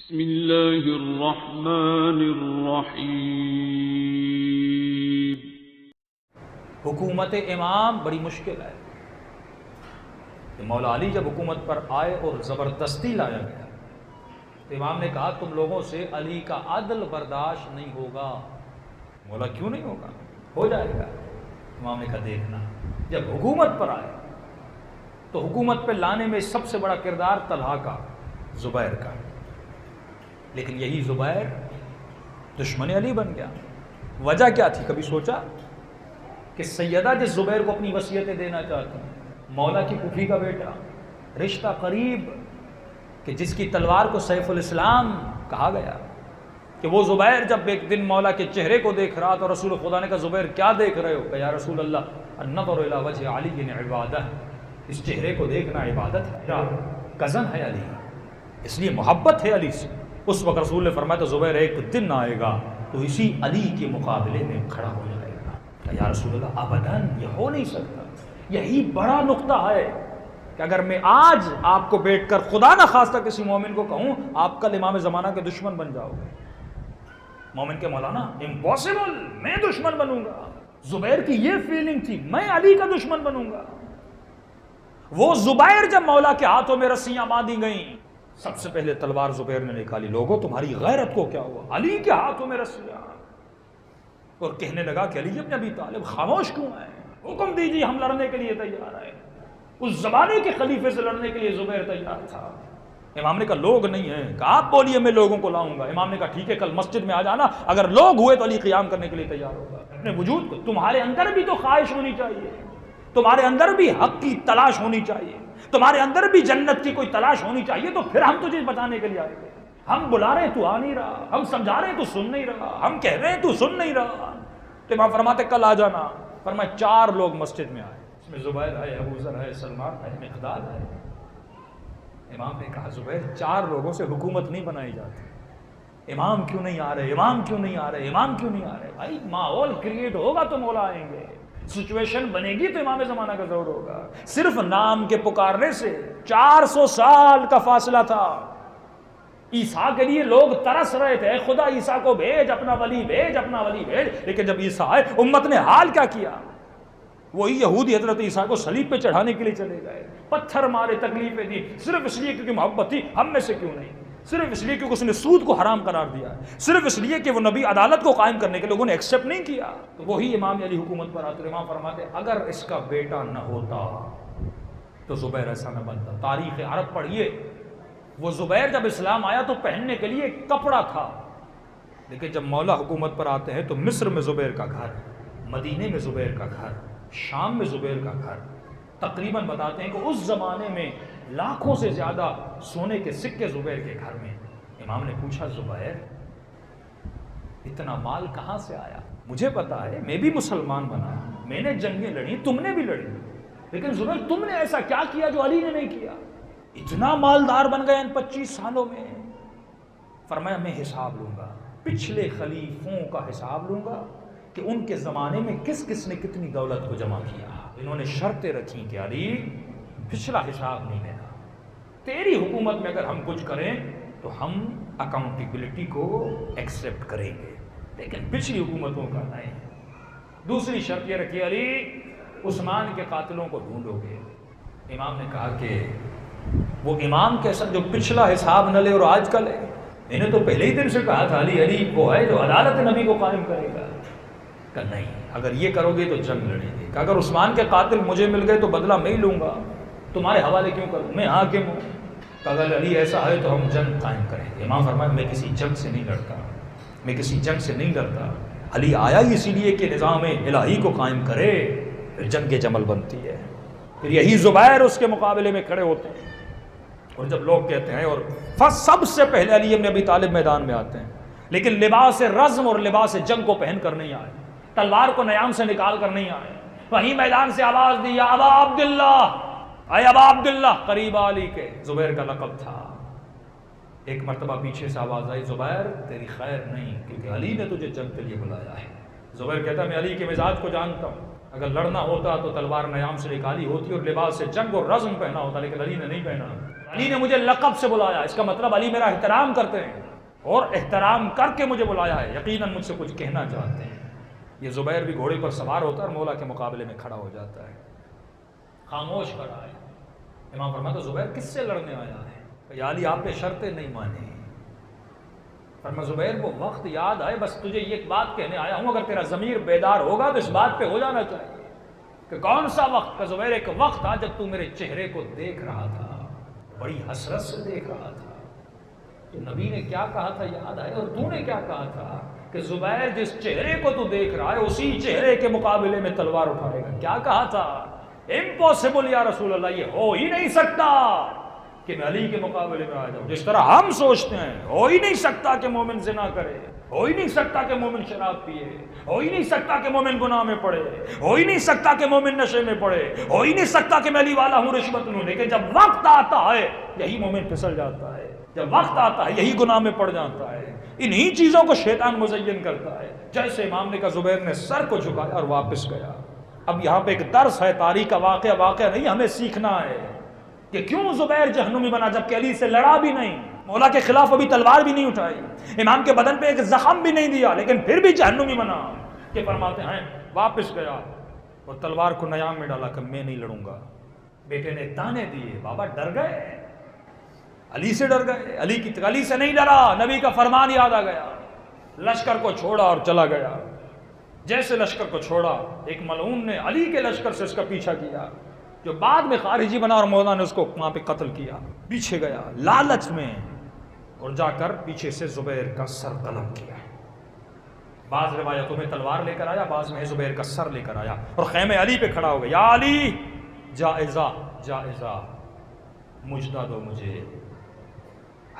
بسم اللہ الرحمن الرحیم۔ حکومت امام بڑی مشکل ہے کہ مولا علی جب حکومت پر آئے اور زبردستی لایا گیا تو امام نے کہا تم لوگوں سے علی کا عدل برداشت نہیں ہوگا۔ مولا کیوں نہیں ہوگا؟ ہو جائے گا۔ امام نے کہا دیکھنا جب حکومت پر آئے تو حکومت پہ لانے میں سب سے بڑا کردار طلحہ کا، زبیر کا، لیکن یہی زبیر دشمن علی بن گیا۔ وجہ کیا تھی؟ کبھی سوچا کہ سیدہ جس زبیر کو اپنی وصیتیں دینا چاہتی ہیں، مولا کی پھوپھی کا بیٹا، رشتہ قریب، کہ جس کی تلوار کو سیف الاسلام کہا گیا، کہ وہ زبیر جب ایک دن مولا کے چہرے کو دیکھ رہا تو رسول خدا نے کہا زبیر کیا دیکھ رہے ہو؟ کہ یا رسول اللہ النظر الی وجہ علی عبادہ، اس چہرے کو دیکھنا عبادت ہے، میرا کزن ہے علی، اس لیے محبت ہے علی سے۔ اس وقت رسول نے فرمایا تو زبیر ایک دن آئے گا تو اسی علی کے مقابلے میں کھڑا ہو جائے گا۔ کہ یا رسول اللہ ابداً یہ ہو نہیں سکتا۔ یہی بڑا نقطہ ہے کہ اگر میں آج آپ کو بیٹھ کر خدا نہ خواستہ کسی مومن کو کہوں آپ کل امام زمانہ کے دشمن بن جاؤ گے، مومن کے مولانا امپاسبل، میں دشمن بنوں گا۔ زبیر کی یہ فیلنگ تھی میں علی کا دشمن بنوں گا۔ وہ زبیر جب مولا کے ہاتھوں میں رسیاں باندھی گئیں سب سے پہلے تلوار زبیر نے نکالی، لوگوں تمہاری غیرت کو کیا ہوا؟ علی کے ہاتھوں میں رسیاں، اور کہنے لگا کہ علی ابن ابی طالب خاموش کیوں ہیں؟ حکم دیجیے ہم لڑنے کے لیے تیار ہیں۔ اس زمانے کے خلیفے سے لڑنے کے لیے زبیر تیار تھا۔ امام نے کہا لوگ نہیں ہیں، کہا آپ بولیے میں لوگوں کو لاؤں گا۔ امام نے کہا ٹھیک ہے کل مسجد میں آ جانا، اگر لوگ ہوئے تو علی قیام کرنے کے لیے تیار ہوگا۔ اپنے وجود کو، تمہارے اندر بھی تو خواہش ہونی چاہیے، تمہارے اندر بھی حق کی تلاش ہونی چاہیے، تمہارے اندر بھی جنت کی کوئی تلاش ہونی چاہیے، تو پھر ہم تجھے بتانے کے لیے آئے گے۔ ہم بلا رہے ہیں تو آ نہیں رہا، ہم سمجھا رہے ہیں تو سن نہیں رہا، ہم کہہ رہے ہیں تو سن نہیں رہا۔ تو امام فرماتے کل آ جانا۔ فرمایا 4 لوگ مسجد میں آئے، اس میں زبیر ہے، ابو ذر ہے، سلمان ہے، مقداد ہے۔ امام نے کہا زبیر 4 لوگوں سے حکومت نہیں بنائی جاتی، امام کیوں نہیں آ رہے؟ امام کیوں نہیں آ رہے؟ امام کیوں نہیں آ رہے؟ بھائی ماحول کریٹ ہوگا تو مولا آئیں گے، سچویشن بنے گی تو امام زمانہ کا ضرور ہوگا۔ صرف نام کے پکارنے سے 400 سال کا فاصلہ تھا۔ عیسیٰ کے لیے لوگ ترس رہے تھے، اے خدا عیسیٰ کو بھیج، اپنا ولی بھیج، اپنا ولی بھیج، لیکن جب عیسیٰ آئے امت نے حال کیا کیا؟ وہی یہودی حضرت عیسیٰ کو صلیب پہ چڑھانے کے لیے چلے گئے، پتھر مارے، تکلیفیں دی، صرف اس لیے کیونکہ محبت تھی، ہم میں سے کیوں نہیں؟ صرف اس لیے کیونکہ اس نے سود کو حرام قرار دیا، صرف اس لیے کہ وہ نبی عدالت کو قائم کرنے کے لوگوں نے ایکسیپٹ نہیں کیا۔ تو وہی امام علی حکومت پر آتے، امام فرماتے اگر اس کا بیٹا نہ ہوتا تو زبیر ایسا نہ بنتا۔ تاریخ عرب پڑھیے، وہ زبیر جب اسلام آیا تو پہننے کے لیے ایک کپڑا تھا، لیکن جب مولا حکومت پر آتے ہیں تو مصر میں زبیر کا گھر، مدینے میں زبیر کا گھر، شام میں زبیر کا گھر، تقریباً بتاتے ہیں کہ اس زمانے میں لاکھوں سے زیادہ سونے کے سکے زبیر کے گھر میں۔ امام نے پوچھا زبیر اتنا مال کہاں سے آیا؟ مجھے پتا ہے میں بھی مسلمان بنا، میں نے جنگیں لڑی، تم نے بھی لڑی، لیکن زبیر تم نے ایسا کیا کیا جو علی نے نہیں کیا؟ اتنا مالدار بن گئے ان 25 سالوں میں۔ فرمایا میں حساب لوں گا، پچھلے خلیفوں کا حساب لوں گا کہ ان کے زمانے میں کس کس نے کتنی دولت کو جمع کیا۔ انہوں نے شرطیں رکھی کہ علی پچھلا حساب نہیں لینا، تیری حکومت میں اگر ہم کچھ کریں تو ہم اکاؤنٹیبلٹی کو ایکسیپٹ کریں گے، لیکن پچھلی حکومتوں کا نہیں۔ دوسری شرط یہ رکھی علی عثمان کے قاتلوں کو ڈھونڈو گے۔ امام نے کہا کہ وہ امام کیسا جو پچھلا حساب نہ لے اور آج کا لے؟ میں نے تو پہلے ہی دن سے کہا تھا علی وہ ہے جو عدالت نبی کو قائم کرے گا۔ کہ نہیں، اگر یہ کرو گے تو جنگ لڑیں گے، کہ اگر عثمان کے قاتل مجھے مل گئے تو بدلہ میں ہی لوں گا، تمہارے حوالے کیوں کروں، میں حاکم ہوں۔ کہ اگر علی ایسا ہے تو ہم جنگ قائم کریں گے۔ امام فرمایا میں کسی جنگ سے نہیں لڑتا، میں کسی جنگ سے نہیں ڈرتا، علی آیا ہی اسی لیے کہ نظام الہی کو قائم کرے، پھر جنگ جمل بنتی ہے۔ پھر یہی زبیر اس کے مقابلے میں کھڑے ہوتے ہیں، اور جب لوگ کہتے ہیں، اور سب سے پہلے علی ابن ابی طالب میدان میں آتے ہیں، لیکن لباس رزم اور لباس جنگ کو پہن کر نہیں آئے، تلوار کو نیام سے نکال کر نہیں آئے، وہیں میدان سے آواز دی یا ابا عبداللہ، اے ابا عبداللہ، قریب علی کے، زبیر کا لقب تھا۔ ایک مرتبہ پیچھے سے آواز آئی زبیر تیری خیر نہیں، کیونکہ علی نے تجھے جنگ کے لیے بلایا ہے۔ زبیر کہتا ہے میں علی کے مزاج کو جانتا ہوں، اگر لڑنا ہوتا تو تلوار نیام سے نکالی ہوتی اور لباس سے جنگ اور رزم پہنا ہوتا، لیکن علی نے نہیں پہنا۔ علی نے مجھے لقب سے بلایا، اس کا مطلب علی میرا احترام کرتے ہیں اور احترام کر کے مجھے بلایا ہے، یقیناً مجھ سے کچھ کہنا چاہتے ہیں۔ یہ زبیر بھی گھوڑے پر سوار ہوتا ہے اور مولا کے مقابلے میں کھڑا ہو جاتا ہے، خاموش کھڑا ہے۔ امام فرماتا زبیر کس سے لڑنے آیا ہے؟ کہ یا علی آپ نے شرطیں نہیں مانی۔ فرمایا زبیر وہ وقت یاد آئے، بس تجھے یہ بات کہنے آیا ہوں، اگر تیرا ضمیر بیدار ہوگا تو اس بات پہ ہو جانا چاہیے کہ کون سا وقت؟ کہ زبیر ایک وقت تھا جب تو میرے چہرے کو دیکھ رہا تھا، بڑی حسرت سے دیکھ رہا تھا، تو نبی نے کیا کہا تھا یاد آئے، اور تو نے کیا کہا تھا کہ زبیر جس چہرے کو تو دیکھ رہا ہے اسی چہرے کے مقابلے میں تلوار اٹھائے گا۔ کیا کہا تھا؟ امپاسبل یا رسول اللہ، یہ ہو ہی نہیں سکتا کہ میں علی کے مقابلے میں آ جاؤں۔ جس طرح ہم سوچتے ہیں ہو ہی نہیں سکتا کہ مومن زنا کرے، ہو ہی نہیں سکتا کہ مومن شراب پیے، ہو ہی نہیں سکتا کہ مومن گناہ میں پڑے، ہو ہی نہیں سکتا کہ مومن نشے میں پڑے، ہو ہی نہیں سکتا کہ میں علی والا ہوں رشوت لوں، لیکن جب وقت آتا ہے یہی مومن پھسل جاتا ہے، جب وقت آتا ہے یہی گناہ میں پڑ جاتا ہے۔ انہی چیزوں کو شیطان مزین کرتا ہے۔ جیسے امام نے کہا زبیر نے سر کو جھکایا اور واپس گیا۔ اب یہاں پہ ایک درس ہے، تاریخ کا واقعہ نہیں، ہمیں سیکھنا ہے کہ کیوں زبیر جہنمی بنا جبکہ علی سے لڑا بھی نہیں، مولا کے خلاف ابھی تلوار بھی نہیں اٹھائی، امام کے بدن پہ ایک زخم بھی نہیں دیا، لیکن پھر بھی جہنمی بنا۔ کہ فرماتے ہیں واپس گیا اور تلوار کو نیام میں ڈالا کہ میں نہیں لڑوں گا۔ بیٹے نے تانے دیے، بابا ڈر گئے، علی سے ڈر گئے، علی سے نہیں ڈرا، نبی کا فرمان یاد آ گیا، لشکر کو چھوڑا اور چلا گیا۔ جیسے لشکر کو چھوڑا ایک ملعون نے علی کے لشکر سے اس کا پیچھا کیا، جو بعد میں خارجی بنا اور مولا نے اس کو وہاں پہ قتل کیا۔ پیچھے گیا لالچ میں اور جا کر پیچھے سے زبیر کا سر قلم کیا۔ بعض روایتوں میں تلوار لے کر آیا، بعض میں زبیر کا سر لے کر آیا اور خیمے علی پہ کھڑا ہو گیا، یا علی جائزہ مجدہ دو مجھے،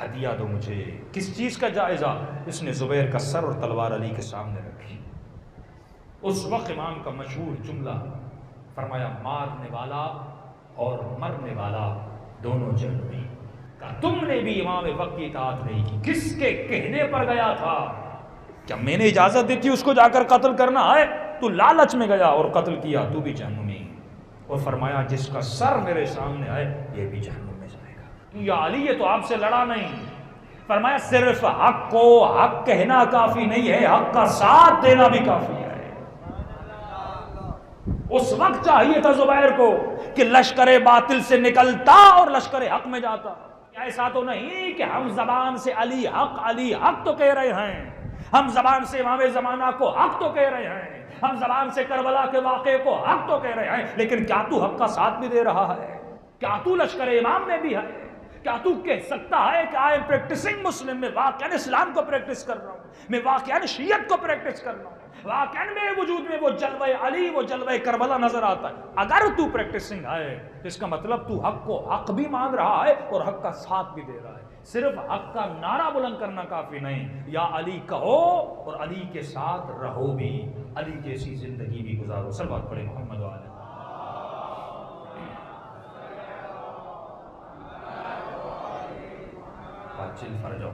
ہدیہ دو مجھے۔ کس چیز کا جائزہ؟ اس نے زبیر کا سر اور تلوار علی کے سامنے رکھی۔ اس وقت امام کا مشہور جملہ فرمایا مارنے والا اور مرنے والا دونوں جہنمی۔ کہا تم نے بھی امام وقت کی اطاعت نہیں کی، کس کے کہنے پر گیا تھا؟ کیا میں نے اجازت دی تھی اس کو جا کر قتل کرنا ہے؟ تو لالچ میں گیا اور قتل کیا، تو بھی جہنمی۔ اور فرمایا جس کا سر میرے سامنے آئے یہ بھی جہنم میں جائے گا۔ کیوں یا علی یہ تو آپ سے لڑا نہیں۔ فرمایا صرف حق کو حق کہنا کافی نہیں ہے، حق کا ساتھ دینا بھی کافی ہے۔ اس وقت چاہیے تھا زبیر کو کہ لشکر باطل سے نکلتا اور لشکر حق میں جاتا۔ ایسا تو نہیں کہ ہم زبان سے علی حق تو کہہ رہے ہیں، ہم زبان سے امام زمانہ کو حق تو کہہ رہے ہیں، ہم زبان سے کربلا کے واقعے کو حق تو کہہ رہے ہیں، لیکن کیا تو حق کا ساتھ بھی دے رہا ہے؟ کیا تو لشکر امام میں بھی ہے؟ کیا تو کہہ سکتا ہے کہ آئی ایم پریکٹسنگ مسلم، میں واقعاً اسلام کو پریکٹس کر رہا ہوں، میں واقعاً شیعت کو پریکٹس کر رہا ہوں، واقعاً میرے وجود میں وہ جلوہ علی وہ جلوہ کربلا نظر آتا ہے؟ اگر تو پریکٹسنگ ہے تو اس کا مطلب تو حق کو حق بھی مان رہا ہے اور حق کا ساتھ بھی دے رہا ہے۔ صرف حق کا نعرہ بلند کرنا کافی نہیں، یا علی کہو اور علی کے ساتھ رہو بھی، علی جیسی زندگی بھی گزارو۔ صلوات پڑھیں محمد وعلیہ۔ چل فرجو